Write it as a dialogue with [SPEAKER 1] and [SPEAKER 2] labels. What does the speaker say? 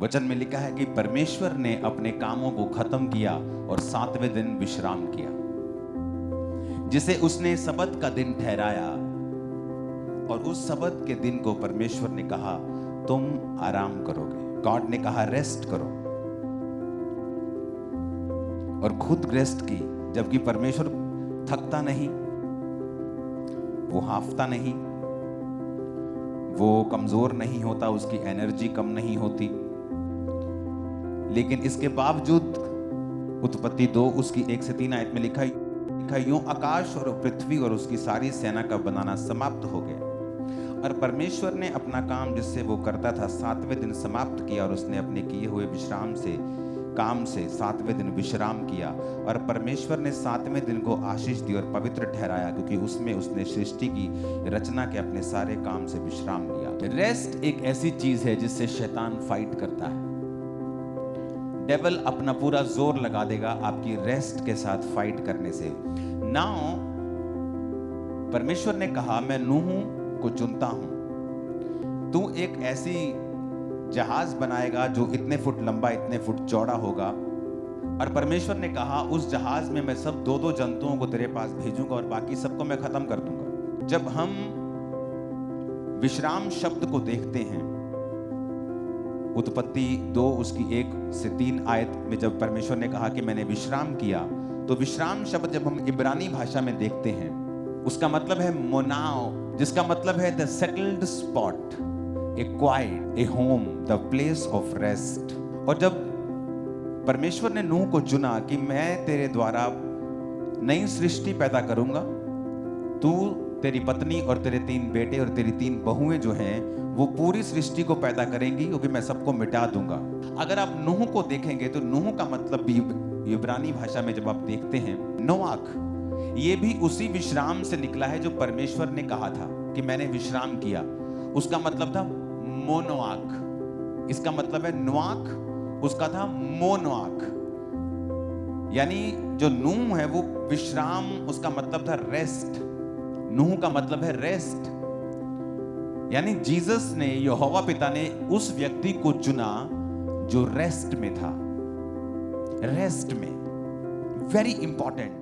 [SPEAKER 1] वचन में लिखा है कि परमेश्वर ने अपने कामों को खत्म किया और 7वें दिन विश्राम किया, जिसे उसने सबत का दिन ठहराया। और उस सबत के दिन को परमेश्वर ने कहा तुम आराम करोगे। गॉड ने कहा रेस्ट करो, और खुद रेस्ट की। जबकि परमेश्वर थकता नहीं, वो हाफता नहीं, वो कमजोर नहीं होता, उसकी एनर्जी कम नहीं होती। लेकिन इसके बावजूद उत्पत्ति 2 उसकी 1 से 3 आयत में लिखा यूं आकाश और पृथ्वी और उसकी सारी सेना का बनाना समाप्त हो गया, और परमेश्वर ने अपना काम जिससे वो करता था 7वें दिन समाप्त किया, और उसने अपने किए हुए विश्राम से काम से 7वें दिन विश्राम किया। और परमेश्वर ने 7वें दिन को आशीष दी और पवित्र ठहराया, क्योंकि उसमें उसने सृष्टि की रचना के अपने सारे काम से विश्राम लिया। रेस्ट एक ऐसी चीज है जिससे शैतान फाइट करता है। डेविल अपना पूरा जोर लगा देगा आपकी रेस्ट के साथ फाइट करने से। नाउ परमेश्वर ने कहा मैं नूह को चुनता हूं, तू एक ऐसी जहाज बनाएगा जो इतने फुट लंबा इतने फुट चौड़ा होगा। और परमेश्वर ने कहा उस जहाज में मैं सब 2-2 जंतुओं को तेरे पास भेजूंगा और बाकी सबको मैं खत्म कर दूंगा। जब हम विश्राम शब्द को देखते हैं, उत्पत्ति 2 उसकी 1 से 3 आयत में जब परमेश्वर ने कहा कि मैंने विश्राम किया, तो विश्राम शब्द जब हम इब्रानी भाषा में देखते हैं उसका मतलब है मोनाओ, जिसका मतलब है the settled spot, A quite, A home, the place of rest. और जब परमेश्वर ने नूह को चुना कि मैं तेरे द्वारा नई सृष्टि पैदा करूंगा, तू, तेरी पत्नी और तेरे 3 बेटे और तेरी 3 बहुएं जो हैं वो पूरी सृष्टि को पैदा करेंगी, क्योंकि मैं सबको मिटा दूंगा। अगर आप नूह को देखेंगे तो नूह का मतलब भी इब्रानी भाषा में जब आप देखते हैं नोआख, ये भी उसी विश्राम से निकला है जो परमेश्वर ने कहा था कि मैंने विश्राम किया। उसका मतलब था मोनोआख, इसका मतलब है नुआख, उसका था मोनोआख। यानी जो नूह है वो विश्राम, उसका मतलब था रेस्ट। नूह का मतलब है रेस्ट। यानी जीसस ने, यहोवा पिता ने उस व्यक्ति को चुना जो रेस्ट में था। रेस्ट में, वेरी इंपॉर्टेंट।